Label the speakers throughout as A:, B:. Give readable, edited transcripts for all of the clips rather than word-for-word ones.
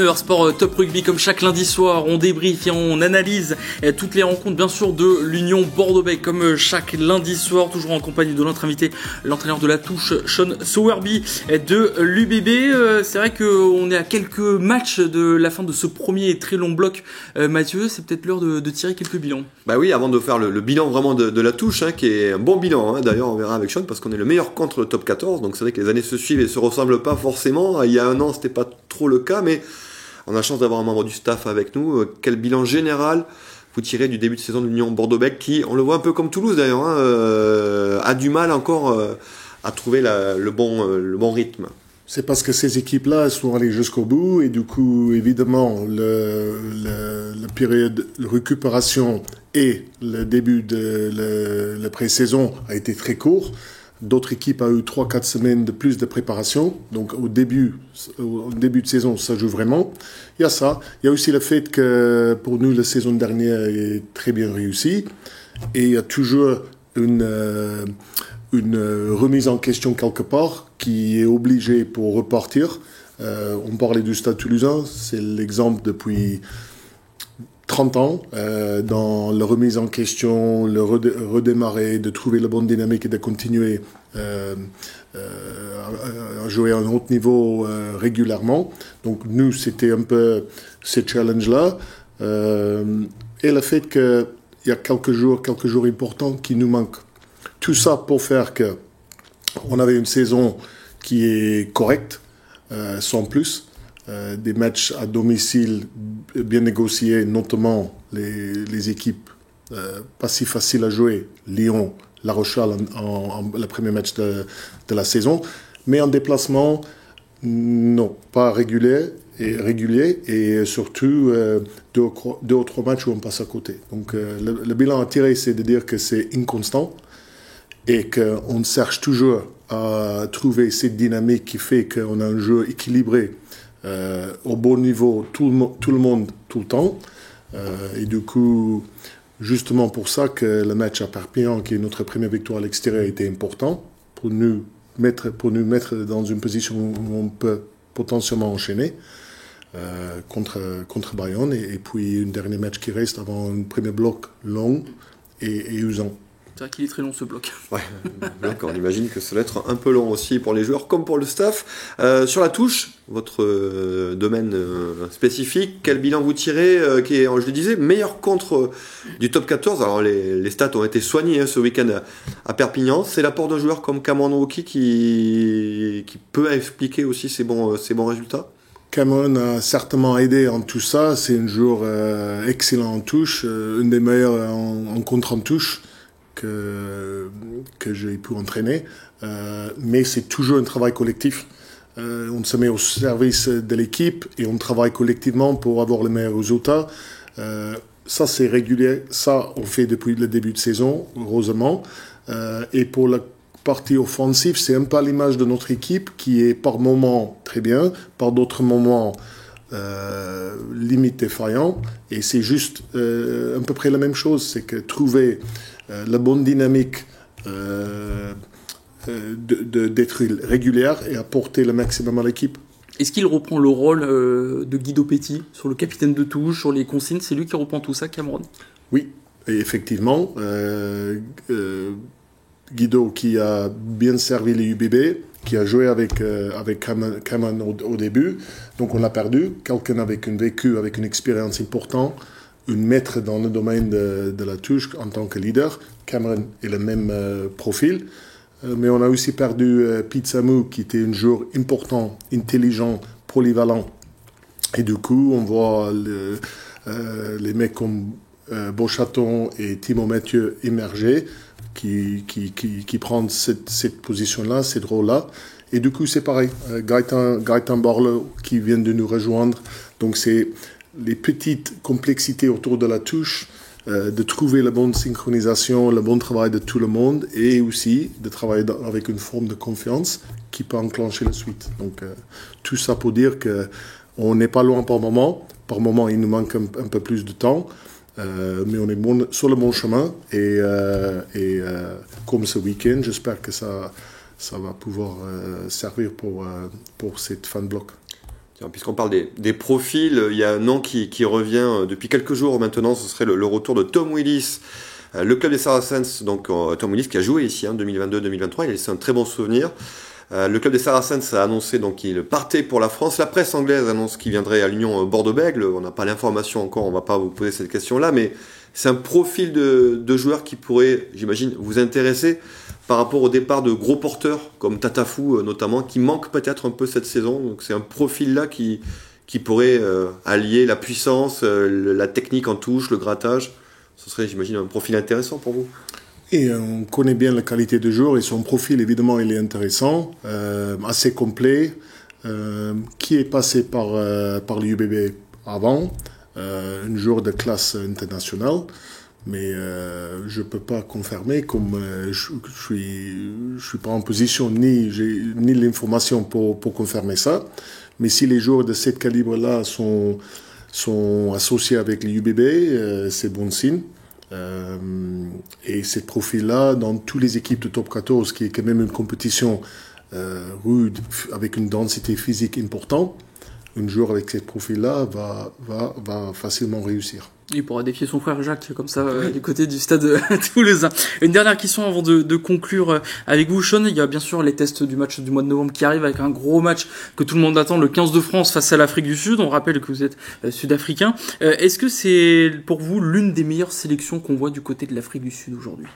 A: 19h Sport Top Rugby, comme chaque lundi soir, on débriefe et on analyse toutes les rencontres bien sûr de l'Union Bordeaux-Bègles, comme chaque lundi soir, toujours en compagnie de notre invité, l'entraîneur de la touche, Sean Sowerby de l'UBB. C'est vrai qu'on est à quelques matchs de la fin de ce premier très long bloc. Mathieu, c'est peut-être l'heure de tirer quelques bilans.
B: Bah oui, avant de faire le bilan vraiment de la touche, qui est un bon bilan, d'ailleurs on verra avec Sean, parce qu'on est le meilleur contre le top 14, donc c'est vrai que les années se suivent et se ressemblent pas forcément. Il y a un an c'était pas trop le cas, mais on a la chance d'avoir un membre du staff avec nous. Quel bilan général vous tirez du début de saison de l'Union Bordeaux-Bègles, qui, on le voit un peu comme Toulouse d'ailleurs, a du mal encore à trouver le bon rythme.
C: C'est parce que ces équipes-là sont allées jusqu'au bout et du coup, évidemment, la période de récupération et le début de la pré-saison a été très court. D'autres équipes ont eu 3-4 semaines de plus de préparation. Donc au début de saison, ça joue vraiment. Il y a ça. Il y a aussi le fait que pour nous, la saison dernière est très bien réussie. Et il y a toujours une remise en question quelque part qui est obligée pour repartir. On parlait du Stade Toulousain, c'est l'exemple depuis 30 ans, dans la remise en question, le redémarrer, de trouver la bonne dynamique et de continuer à jouer à un haut niveau régulièrement. Donc nous, c'était un peu ce challenge-là. Et le fait qu'il y a quelques jours importants qui nous manquent. Tout ça pour faire que on avait une saison qui est correcte, sans plus. Des matchs à domicile bien négociés, notamment les équipes pas si faciles à jouer, Lyon, La Rochelle le premier match de la saison, mais en déplacement, non, pas régulier et surtout deux ou trois matchs où on passe à côté. Donc le bilan à tirer, c'est de dire que c'est inconstant et qu'on cherche toujours à trouver cette dynamique qui fait qu'on a un jeu équilibré au bon niveau, tout le monde, tout le temps. Et du coup, justement pour ça que le match à Perpignan, qui est notre première victoire à l'extérieur, était important pour nous mettre dans une position où on peut potentiellement enchaîner contre Bayonne. Et puis un dernier match qui reste avant un premier bloc long et usant.
A: C'est vrai qu'il est très long ce bloc.
B: Ouais, d'accord, on imagine que ça va être un peu long aussi pour les joueurs comme pour le staff. Sur la touche, votre domaine spécifique, quel bilan vous tirez qui est, je le disais, meilleur contre du top 14. Alors les stats ont été soignés ce week-end à Perpignan. C'est l'apport d'un joueur comme Cameron Woki qui peut expliquer aussi ces bons résultats.
C: Cameron a certainement aidé en tout ça. C'est un joueur excellent en touche, une des meilleures en contre en touche que j'ai pu entraîner, mais c'est toujours un travail collectif. On se met au service de l'équipe et on travaille collectivement pour avoir les meilleurs résultats. Ça, c'est régulier. Ça, on fait depuis le début de saison, heureusement. Et pour la partie offensive, c'est un peu à l'image de notre équipe qui est par moments très bien, par d'autres moments limite défaillant. Et c'est juste à peu près la même chose. C'est que trouver la bonne dynamique d'être régulière et apporter le maximum à l'équipe.
A: Est-ce qu'il reprend le rôle de Guido Petit sur le capitaine de touche, sur les consignes? C'est lui qui reprend tout ça, Cameron?
C: Oui, et effectivement. Guido qui a bien servi les UBB, qui a joué avec Cameron au début. Donc on a perdu quelqu'un avec un vécu, avec une expérience importante, une maître dans le domaine de la touche en tant que leader. Cameron est le même profil. Mais on a aussi perdu Pete Samu, qui était un joueur important, intelligent, polyvalent. Et du coup, on voit les mecs comme Beauchaton et Timo Mathieu émerger, qui prennent cette position-là, cette rôle-là. Et du coup, c'est pareil. Gaëtan Barlow qui vient de nous rejoindre. Donc, c'est les petites complexités autour de la touche, de trouver la bonne synchronisation, le bon travail de tout le monde et aussi de travailler avec une forme de confiance qui peut enclencher la suite. Donc, tout ça pour dire qu'on n'est pas loin par moment. Par moment, il nous manque un peu plus de temps. Mais on est sur le bon chemin et comme ce week-end, j'espère que ça va pouvoir servir pour cette fin de bloc.
B: Tiens, puisqu'on parle des profils, il y a un nom qui revient depuis quelques jours maintenant, ce serait le retour de Tom Willis. Le club des Saracens, donc Tom Willis qui a joué ici en 2022-2023, il a laissé un très bon souvenir. Le club des Saracens a annoncé donc qu'il partait pour la France. La presse anglaise annonce qu'il viendrait à l'Union Bordeaux-Bègles. On n'a pas l'information encore, on ne va pas vous poser cette question-là, mais c'est un profil de joueur qui pourrait, j'imagine, vous intéresser par rapport au départ de gros porteurs comme Tatafou notamment, qui manque peut-être un peu cette saison. Donc c'est un profil-là qui pourrait allier la puissance, la technique en touche, le grattage. Ce serait, j'imagine, un profil intéressant pour vous.
C: Et on connaît bien la qualité de joueur et son profil, évidemment, il est intéressant, assez complet, qui est passé par l'UBB avant, un joueur de classe internationale, mais je ne peux pas confirmer, comme je suis pas en position ni l'information pour confirmer ça, mais si les joueurs de ce calibre-là sont associés avec l'UBB, c'est bon signe. Et ce profil-là, dans toutes les équipes de Top 14, qui est quand même une compétition rude, avec une densité physique importante, un joueur avec ce profil-là va facilement réussir.
A: Il pourra défier son frère Jacques, comme ça, du côté du stade toulousain. Une dernière question avant de conclure avec vous, Sean. Il y a bien sûr les tests du match du mois de novembre qui arrivent, avec un gros match que tout le monde attend, le 15 de France face à l'Afrique du Sud. On rappelle que vous êtes sud-africain. Est-ce que c'est pour vous l'une des meilleures sélections qu'on voit du côté de l'Afrique du Sud aujourd'hui?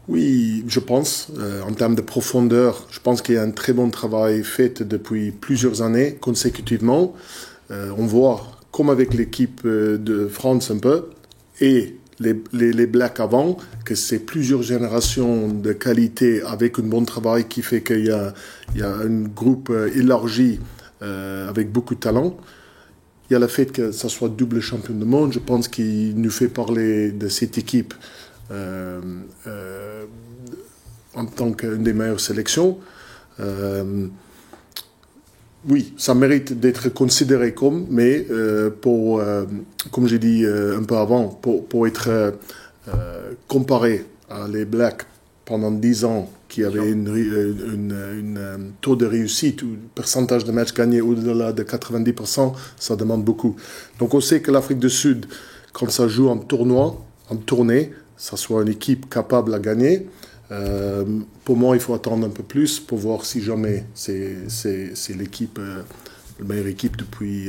C: Oui, je pense. En termes de profondeur, je pense qu'il y a un très bon travail fait depuis plusieurs années consécutivement. On voit, comme avec l'équipe de France un peu, et les Blacks avant, que c'est plusieurs générations de qualité avec un bon travail qui fait qu'il y a un groupe élargi avec beaucoup de talent. Il y a le fait que ça soit double champion du monde, je pense qu'il nous fait parler de cette équipe en tant qu'une des meilleures sélections. Oui, ça mérite d'être considéré comme, mais comme j'ai dit un peu avant, pour être comparé à les Blacks pendant 10 ans, qui avaient un taux de réussite ou un pourcentage de matchs gagnés au-delà de 90%, ça demande beaucoup. Donc on sait que l'Afrique du Sud, quand ça joue en tournée, ça soit une équipe capable à gagner. Pour moi, il faut attendre un peu plus pour voir si jamais c'est l'équipe, la meilleure équipe depuis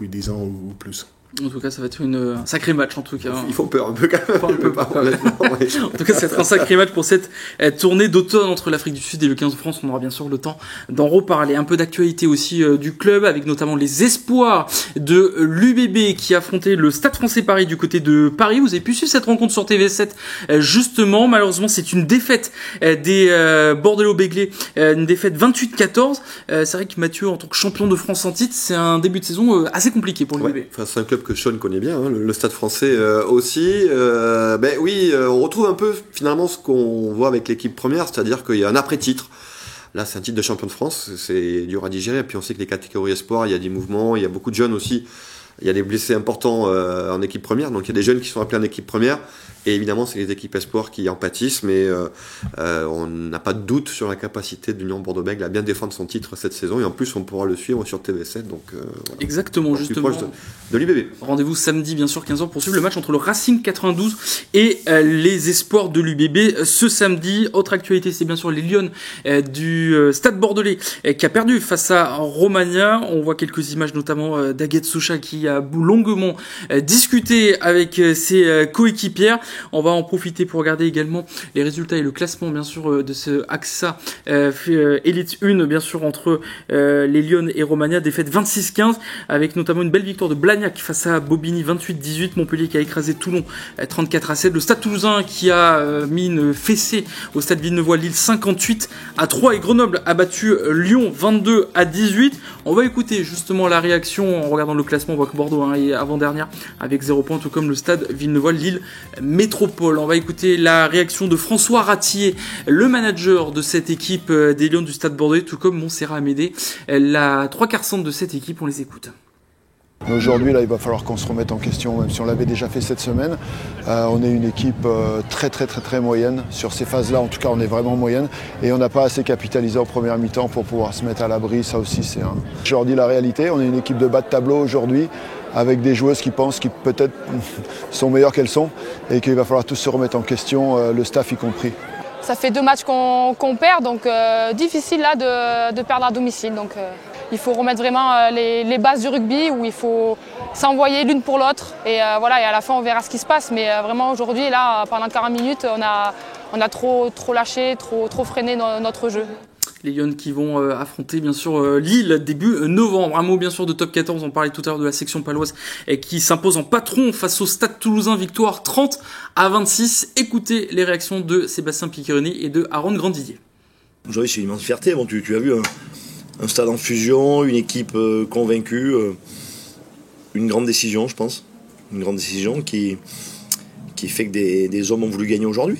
C: 10 ans ou plus.
A: En tout cas, ça va être un sacré match, en tout cas.
B: Il faut peur un peu quand même.
A: En tout cas, ça va être un sacré match pour cette tournée d'automne entre l'Afrique du Sud et le 15 de France. On aura bien sûr le temps d'en reparler. Un peu d'actualité aussi du club, avec notamment les espoirs de l'UBB qui affrontait le Stade Français Paris du côté de Paris. Vous avez pu suivre cette rencontre sur TV7, justement. Malheureusement, c'est une défaite des Bordelais-Béglés, une défaite 28-14. C'est vrai que Mathieu, en tant que champion de France en titre, c'est un début de saison assez compliqué pour l'UBB.
B: Ouais, enfin, c'est un club que Sean connaît bien, hein, le Stade Français aussi. Oui, on retrouve un peu finalement ce qu'on voit avec l'équipe première, c'est-à-dire qu'il y a un après-titre. Là, c'est un titre de champion de France, c'est dur à digérer. Et puis on sait que les catégories espoirs, il y a des mouvements, il y a beaucoup de jeunes aussi. Il y a des blessés importants en équipe première, donc il y a des jeunes qui sont appelés en équipe première. Et évidemment, c'est les équipes espoirs qui en pâtissent, mais on n'a pas de doute sur la capacité de l'Union Bordeaux-Bègles à bien défendre son titre cette saison. Et en plus, on pourra le suivre sur TV7. Donc, voilà.
A: Exactement,
B: donc,
A: justement.
B: plus proche de l'UBB.
A: Rendez-vous samedi, bien sûr, 15h, pour suivre le match entre le Racing 92 et les espoirs de l'UBB ce samedi. Autre actualité, c'est bien sûr les Lions du Stade Bordelais qui a perdu face à Romagna. On voit quelques images, notamment d'Aguette Soucha qui a longuement discuté avec ses coéquipières. On va en profiter pour regarder également les résultats et le classement, bien sûr, de ce AXA Elite 1, bien sûr, entre les Lions et Romagna. Défaite 26-15, avec notamment une belle victoire de Blagnac face à Bobigny 28-18. Montpellier qui a écrasé Toulon 34-7. Le Stade Toulousain qui a mis une fessée au Stade Villeneuve-Lille 58-3. Et Grenoble a battu Lyon 22-18. On va écouter justement la réaction en regardant le classement. On voit que Bordeaux est avant-dernière avec 0 points, tout comme le Stade Villeneuve-Lille Métropole. On va écouter la réaction de François Ratier, le manager de cette équipe des Lions du Stade Bordelais, tout comme Montserrat Amédée, la 3/4 centre de cette équipe. On les écoute.
D: Mais aujourd'hui, là, il va falloir qu'on se remette en question, même si on l'avait déjà fait cette semaine. On est une équipe très moyenne. Sur ces phases-là, en tout cas, on est vraiment moyenne. Et on n'a pas assez capitalisé en première mi-temps pour pouvoir se mettre à l'abri. Ça aussi, c'est un... Je leur dis la réalité. On est une équipe de bas de tableau aujourd'hui, avec des joueuses qui pensent qu'ils peut-être sont meilleures qu'elles sont. Et qu'il va falloir tous se remettre en question, le staff y compris.
E: Ça fait 2 matchs qu'on perd, donc difficile là de perdre à domicile. Donc il faut remettre vraiment les bases du rugby où il faut s'envoyer l'une pour l'autre. Et voilà, et à la fin on verra ce qui se passe. Mais vraiment aujourd'hui, là, pendant 40 minutes, on a trop lâché, trop freiné notre jeu.
A: Les Lions qui vont affronter bien sûr Lille début novembre. Un mot bien sûr de top 14, on parlait tout à l'heure de la section paloise qui s'impose en patron face au Stade Toulousain, victoire 30-26. Écoutez les réactions de Sébastien Piccherini et de Aaron Grandidier.
F: Aujourd'hui c'est une immense fierté, bon, tu as vu un stade en fusion, une équipe convaincue, une grande décision je pense, une grande décision qui fait que des hommes ont voulu gagner aujourd'hui.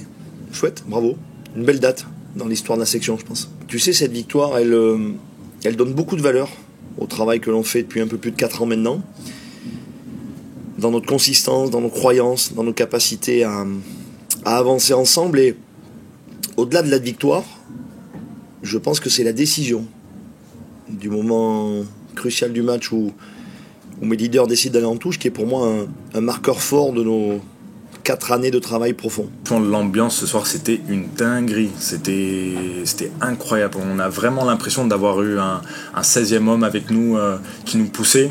F: Chouette, bravo, une belle date dans l'histoire de la section, je pense. Tu sais, cette victoire, elle donne beaucoup de valeur au travail que l'on fait depuis un peu plus de 4 ans maintenant, dans notre consistance, dans nos croyances, dans nos capacités à avancer ensemble. Et au-delà de la victoire, je pense que c'est la décision du moment crucial du match où mes leaders décident d'aller en touche, qui est pour moi un marqueur fort de nos 4 années de travail profond.
G: L'ambiance ce soir, c'était une dinguerie, c'était incroyable. On a vraiment l'impression d'avoir eu un 16e homme avec nous qui nous poussait.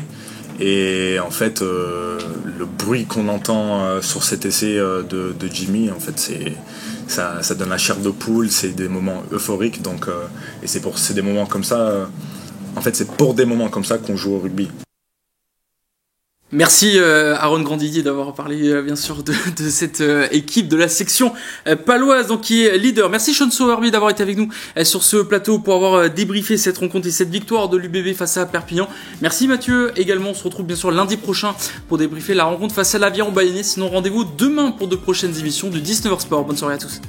G: Et en fait, le bruit qu'on entend sur cet essai de Jimmy, en fait, ça donne la chair de poule, c'est des moments euphoriques. Donc, et c'est des moments comme ça, en fait, c'est pour des moments comme ça qu'on joue au rugby.
A: Merci Aaron Grandidier d'avoir parlé bien sûr de cette équipe de la section paloise donc qui est leader. Merci Sean Sowerby d'avoir été avec nous sur ce plateau pour avoir débriefé cette rencontre et cette victoire de l'UBB face à Perpignan. Merci Mathieu également, on se retrouve bien sûr lundi prochain pour débriefer la rencontre face à l'Aviron Bayonnais. Sinon rendez-vous demain pour de prochaines émissions du 19h Sport. Bonne soirée à tous.